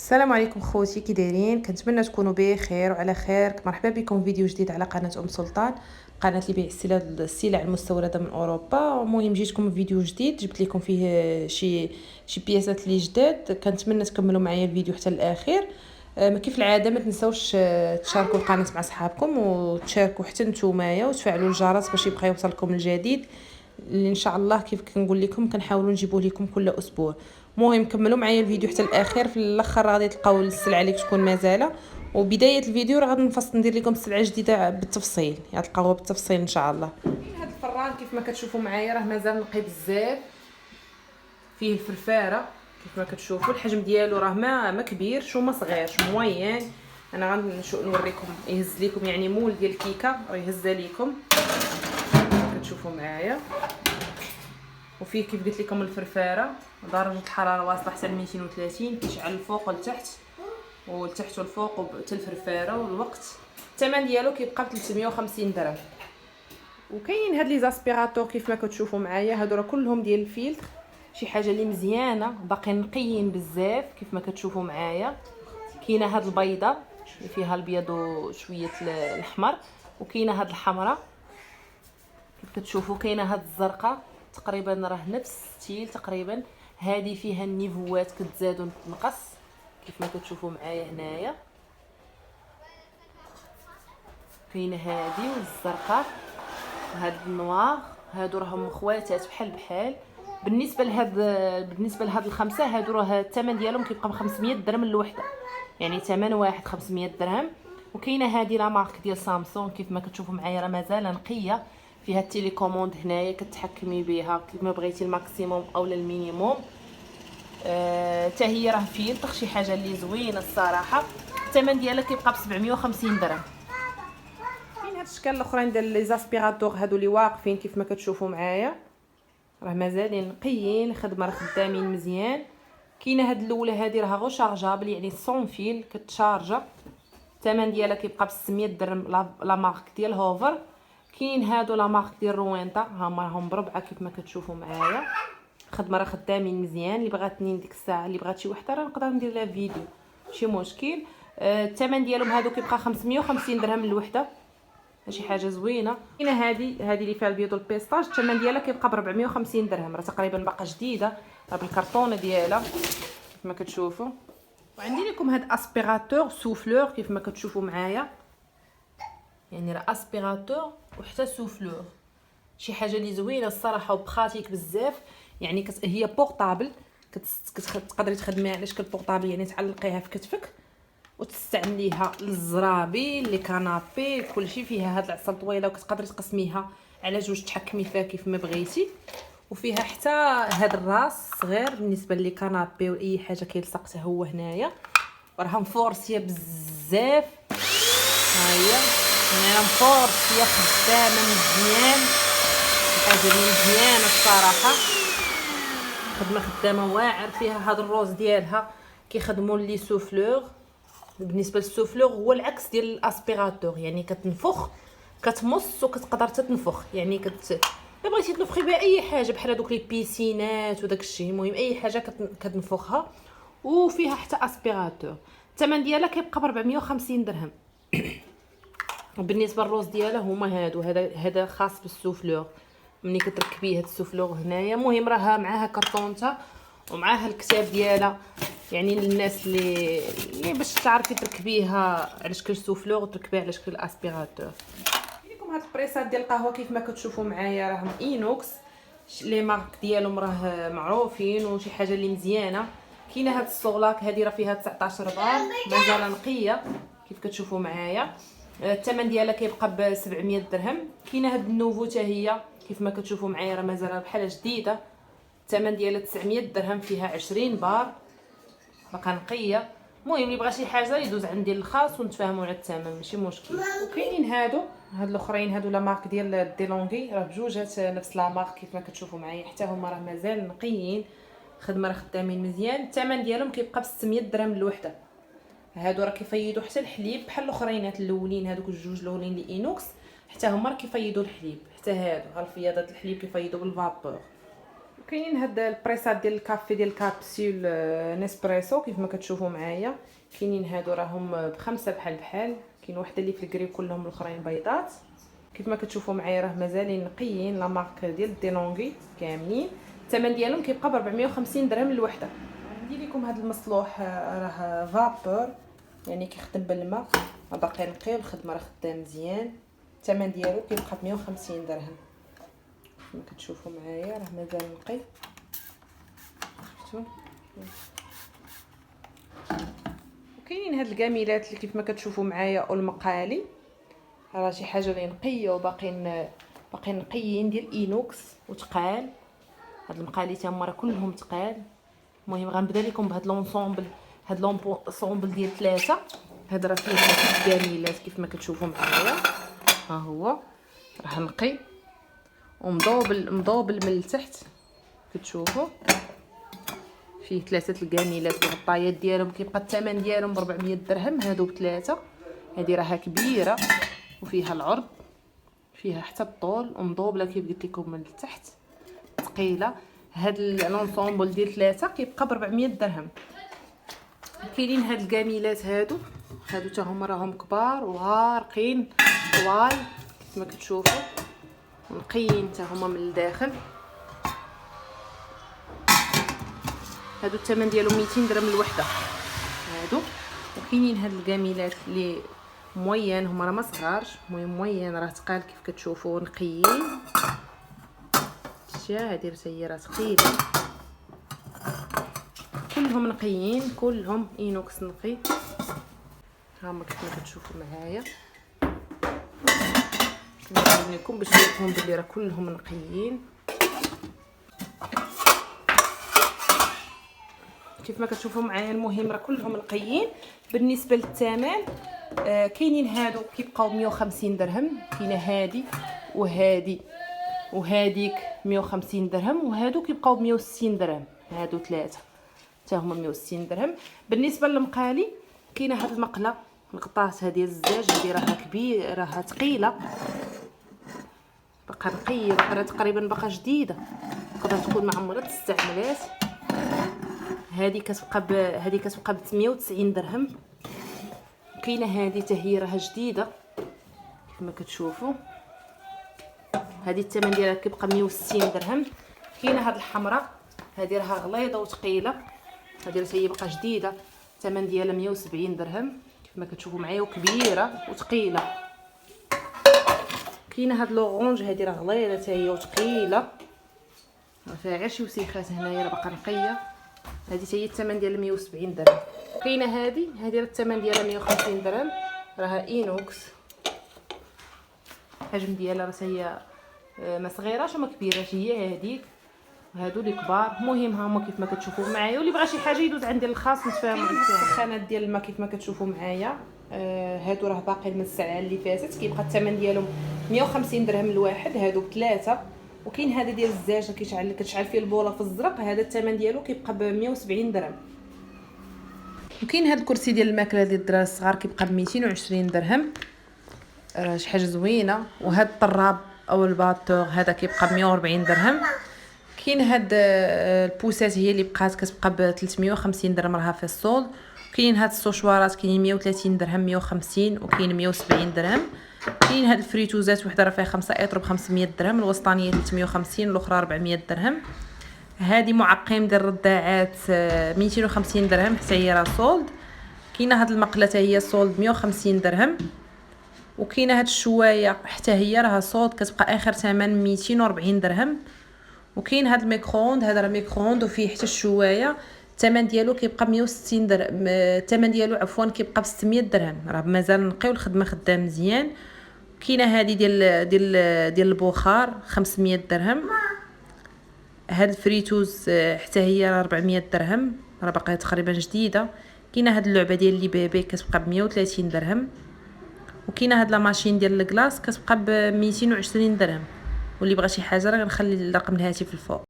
السلام عليكم خوتي، كي دايرين؟ كنتمنى تكونوا بخير وعلى خير. مرحبا بكم في فيديو جديد على قناه سلطان، قناه اللي بيع السلع المستورده من اوروبا. المهم جيتكم فيديو جديد جبت لكم فيه شي بياسات لي جداد. كنتمنى تكملوا معايا الفيديو حتى الاخير. كيف العاده ما تنساوش تشاركوا القناه مع صحابكم وتشاركوا حتى نتومايا وتفعلوا الجرس باش يبقى يوصلكم الجديد اللي ان شاء الله كيف كنقول لكم كنحاولوا نجيبوه لكم كل اسبوع. المهم كملوا معايا الفيديو حتى الاخير، في الاخر غادي تلقاو السلعه اللي تكون مازاله، وبدايه الفيديو راه غادي نفصل ندير لكم سلعه جديده بالتفصيل، غتلقاوها بالتفصيل ان شاء الله. هذا الفران كيف ما كتشوفوا معايا راه مازال نقي بزاف، فيه الفرفاره كيف ما كتشوفوا. الحجم ديالو راه ما كبيرش وما صغيرش، موين. انا غنوريكم يهز لكم يعني مول ديال الكيكه راه يهزها لكم كتشوفوا معايا. وفيه كيف قلت لكم الفرفاره، درجه الحراره واصله حتى ل 230، كيشعل الفوق والتحت والتحت والفوق وحتى الفرفاره. والوقت الثمن ديالو كيبقى ب 350 درهم. وكاين هاد لي زاسبيراتور كيف ما كتشوفوا معايا، هادو راه كلهم ديال الفيلتر، شي حاجه اللي مزيانه باقيين نقيين بزاف كيف ما كتشوفوا معايا. كاينه هاد البيضه اللي فيها البيض وشويه الاحمر، وكاينه هاد الحمراء كيف كتشوفوا، كاينه هاد الزرقاء تقريبا راه نفس ستيل تقريبا. هذه فيها النيفوات كتزاد وتنقص كيف ما كتشوفوا معايا هنايا. كاينه هذه والزرقاء وهاد النوار، هادو راهم خواتات بحال بحال. بالنسبه لهاد الخمسه هادو راه الثمن ديالهم كيبقى ب 500 درهم الوحده، يعني ثمن واحد 500 درهم. وكاينه هذه لا مارك ديال سامسونج كيف ما كتشوفوا معايا راه مازال نقيه، فيها التيليكوموند هنايا كتحكمي بها كيف ما بغيتي الماكسيموم اولا المينيموم. حتى هي راه فيلتر، شي حاجه اللي زوينه الصراحه. الثمن ديالها كيبقى ب 750 درهم. كاين هاد الاشكال الاخرين ديال لي زاسبيراتور هادو اللي واقفين كيف ما كتشوفوا معايا راه مازالين نقيين، خدمه راه خدامين مزيان. كاينه هاد الاولى هادي راه غو شارجابل يعني سون فيل كتشارجا، الثمن ديالها كيبقى ب 600 درهم لا مارك ديال هوفر. كاين هادو لا مارك ديال روينتا، هما راهم بربعه كيف ما كتشوفوا معايا، خدمه راه خدامين مزيان. اللي بغاتني ديك الساعه اللي بغات شي وحده راه نقدر ندير لها فيديو ماشي مشكل. الثمن ديالهم هادو كيبقى 550 درهم الوحده، شي حاجه زوينه. كاينه هذه اللي فيها البيض والبيستاج، الثمن ديالها كيبقى ب 450 درهم، راه تقريبا باقا جديده راه بالكرتونه ديالها كيف ما كتشوفوا. وعندي لكم هاد اسبيراتور سوفلور كيف ما كتشوفوا معايا، يعني راه اسبيراتور وحتى سوفلور، شي حاجه اللي زوينه الصراحه وبخاتيك بزاف. يعني هي بورطابل، تقدري تخدميها على شكل بورطابل، يعني تعلقيها في كتفك وتستعمليها للزرابي لي كانابي كلشي. فيها هاد العصا طويله وكتقدري تقسميها على جوج تحكمي فيها كيف ما بغيتي. وفيها حتى هاد الراس صغير بالنسبه لي كانابي واي حاجه كيلصق حتى هو هنايا، وراها مفورسيه بزاف. ها هي هنا مفورسيه خدامه مزيان، حاجه اللي مزيانه الصراحه، خدمه خدامه واعر. فيها هاد الروز ديالها كيخدموا لي سوفلور. بالنسبه للسوفلور هو العكس ديال الاسبيراتور، يعني كتنفخ كتمص وكتقدر تنفخ، يعني الا بغيتي تنفخي بها اي حاجه بحال دوك لي بيسينات وداك الشيء، المهم اي حاجه كتنفخها. وفيها حتى اسبيراتور، الثمن ديالها كيبقى ب 450 درهم. وبالنسبه للروز ديالها هما هادو، هذا خاص بالسوفلور، ملي كتركبيه هاد السوفلور هنايا. المهم راها معاها كرطونتها ومعاها الكتاب ديالها، يعني للناس اللي باش تعرفي تركبيها على شكل سوفلور وتركبيها على شكل اسبيراتور. لكم هاد البريسات ديال القهوه كيف ما كتشوفوا معايا راهم اينوكس، لي مارك ديالهم راه معروفين وشي حاجه اللي مزيانه. كاينه هاد الصولاك هذه راه فيها 19 بار مازال نقيه كيف كتشوفوا معايا، الثمن ديالها كيبقى ب 700 درهم. كاينه هاد النوفو حتى هي كيف ما كتشوفوا معايا راه مازال بحال جديده، الثمن ديالها 900 درهم، فيها 20 بار باقا نقيه. المهم اللي بغى شي حاجه يدوز عندي الخاص ونتفاهموا على الثمن ماشي مشكل. وكاينين هادو الاخرين هادو لا مارك ديال ديلونغي، راه بجوجات نفس لا مارك كيف ما كتشوفوا معايا، حتى هما راه مازال نقيين، خدمه راه خدامين مزيان. الثمن ديالهم كيبقى ب 600 درهم الوحده. هادو راه كيفيضوا حتى الحليب بحال الاخرينات الاولين، هادوك الجوج الاولين اللي اينوكس حتى هما راه كيفيضوا الحليب، حتى هادو ها الفياضات الحليب كيفيضوا بالفابور. كاينين هاد البريسات ديال الكافي ديال الكابسول نيسبريسو كيف ما كتشوفوا معايا. كاينين هادو راهم ب5 بحال كاين وحده اللي في الكري كلهم الاخرين بيضات. كيف ما كتشوفوا معايا راه مازالين نقيين. لا مارك ديال ديلونغي كاملين. الثمن ديالهم كيبقى ب 450 درهم الوحده. ندير لكم هذا المصلوح راه فابور يعني كيخدم بالماء باقي نقي والخدمه راه خدام مزيان. الثمن ديالو كيبقى ب 150 درهم كما كتشوفوا معايا راه مازال نقي. شفتوا وكاينين هاد الكاميلات اللي كيف ما كتشوفوا معايا او المقالي راه شي حاجه اللي نقيه وباقيين نقيين ديال اينوكس وتقال. هاد المقالي تما راه كلهم تقال. المهم غنبدا لكم بهاد لونسومبل هاد لونسومبل ديال 3. هاد راه فيه 3 كاميلات كيف ما كتشوفوا معايا. ها هو راه نقي ومضوبل من التحت كتشوفوا فيه 3 الكاميلات والغطايات ديالهم. كيبقى الثمن ديالهم ب 400 درهم. هادو ب3. هذه راها كبيره وفيها العرض فيها حتى الطول ومضوبله كيف قلت لكم من التحت ثقيله. هاد لونسومبل ديال 3 كيبقى ب 400 درهم. كاينين هاد الكاميلات هادو حتى هما راهم كبار وغارقين طوال كيف ما كتشوفوا نقيين حتى هما من الداخل. هادو الثمن ديالهم 200 درهم الوحده هادو. وكاينين هاد الكاميلات اللي موين هما راه ما صغارش. المهم موين راه تقال كيف كتشوفوا نقيين. هادي هي راه ثقيله كلهم نقيين كلهم اينوكس نقي. هاهما كيف ما كتشوفوا معايا كنقول لكم باش نوريكم بلي راه كلهم نقيين. كيف ما كتشوفوا معايا المهم راه كلهم نقيين. بالنسبه للثمن كاينين هادو كيبقاو 150 درهم. كاينه هادي وهاديك 150 درهم وهادو كيبقاو ب 160 درهم. هادو 3 حتى هما 160 درهم. بالنسبه للمقالي كاينه هاد المقله القطاس هذه الزاج هذه راها كبيره راها ثقيله باقا نقيه باقا تقريبا باقا جديده تقدر تكون ما عمرها تستعملات. هذه كتبقى ب 190 درهم. كاينه هذه حتى هي راها جديده كيف ما كتشوفوا. هذه الثمن ديالها كيبقى 160 درهم. كاينه هذه الحمراء هذه راها غليظه وثقيله. هذه هي باقا جديده الثمن ديالها 170 درهم كيف ما كتشوفوا معايا وكبيره وثقيله. كاينه هاد لورونج هذه راه غليظه حتى هي وثقيله راه فيها غير شي وسيخات هنايا راه باقا نقيه. هذه هي الثمن ديالها 170 درهم. كاينه هذه راه الثمن ديالها 150 درهم راها اينوكس. الحجم ديالها راه هي ما صغيراش وما كبيراش هي هذيك. هادو اللي كبار. المهم هما كيف ما كتشوفوا معايا واللي بغى شي حاجه يدوز عندي الخاص نتفاهموا على السخانات ديال الماء كيف ما كتشوفوا معايا. هادو راه باقي من الساعه اللي فاتت. كيبقى الثمن ديالهم 150 درهم الواحد. هادو ب3. وكاين هذا ديال الزاج كتشعل فيه البوله في الزرق. هذا الثمن ديالو كيبقى ب 170 درهم. وكاين هذا الكرسي ديال الماكله ديال الدراري الصغار كيبقى ب 220 درهم راه شي حاجه زوينه. وهذا الطراب او الباطور هذا كيبقى ب 140 درهم. كاين هاد البوسات هي اللي بقات كتبقى ب 350 درهم راها في السولد. كاين هاد السوشوارات كاينين 130 درهم 150 وكاين 170 درهم. كاين هاد الفريتوزات وحده راه فيها 5 اطر ب 500 درهم الوسطانيه 350 الاخرى 400 درهم. هادي معقم ديال الرداعات 250 درهم حتى هي راه سولد. كاينه هاد المقله حتى هي سولد 150 درهم. وكاينه هاد الشوايه حتى هي راها سولد كتبقى اخر ثمن 240 درهم. وكاين هاد الميكرووند هذا راه ميكرووند وفيه حتى الشوايه الثمن ديالو كيبقى 160 درهم. الثمن ديالو عفوا كيبقى ب 600 درهم راه مازال نقي والخدمه خدام مزيان. كاينه هذه ديال البخار 500 درهم. هاد الفريتوز حتى هي 400 درهم راه باقيه تقريبا جديده. كاينه هاد اللعبه ديال لي بيبي كتبقى ب 130 درهم. وكاينه هاد لا ماشين ديال الكلاص كتبقى ب 220 درهم. واللي بغى شي حاجه راه غنخلي الرقم الهاتف الفوق.